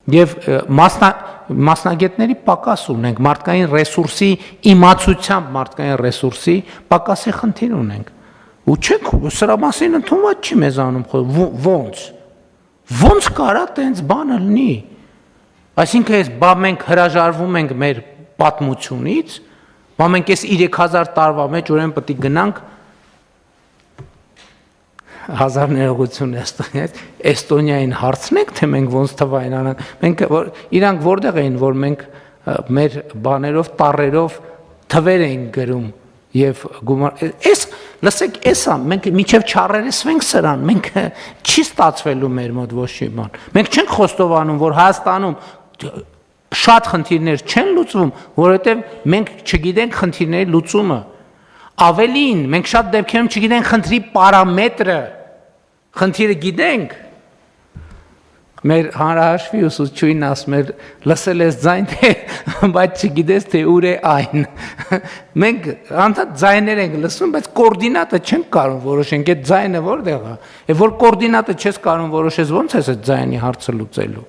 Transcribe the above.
Եվ մասնագետների պակաս ունենք, մարդկային ռեսուրսի, իմացությամբ մարդկային ռեսուրսի պակասի խնդիր ունենք։ Ու չեք, սրա մասին ընդունված չի մեզանում, ոնց կարա տենց բանը լինի։ Այսինքն ես բա մենք հրաժարվում ենք մեր պատմությունից, բա մենք այս 3000 տարվա մեջ ուրեմն պետք է գնանք հազար ներողություն Էստոնիային հարցնենք, թե մենք ոնց թվային անանք, մենք իրանք որտեղ էին, որ մենք մեր բաներով, տառերով թվեր էին գրում եւ լսեք, էսա մենք միջև չառերեսվենք սրան, մենք չի ստացվելու մեր մոտ ոչ մի բան։ Մենք չենք խոստովանում, որ Հայաստանում շատ խնդիրներ չեն լուծվում, որովհետեւ մենք չգիտենք խնդիրների լուծումը։ Ավելին, մենք շատ դեպքերում չգիտենք խնդրի պարամետրը, խնդիրը գիտենք։ Մեր հանրահաշվի ուսուցչուհին ասում էր, լսել ես ձայն, բայց չգիտես, թե ուր է այն։ Մենք անդադ ձայներ ենք լսում, բայց կոորդինատը չենք կարող որոշենք, այդ ձայնը որտեղ է։ Եվ որ կոորդինատը չես կարող որոշես, ո՞նց ես այդ ձայնի հարցը լուծելու։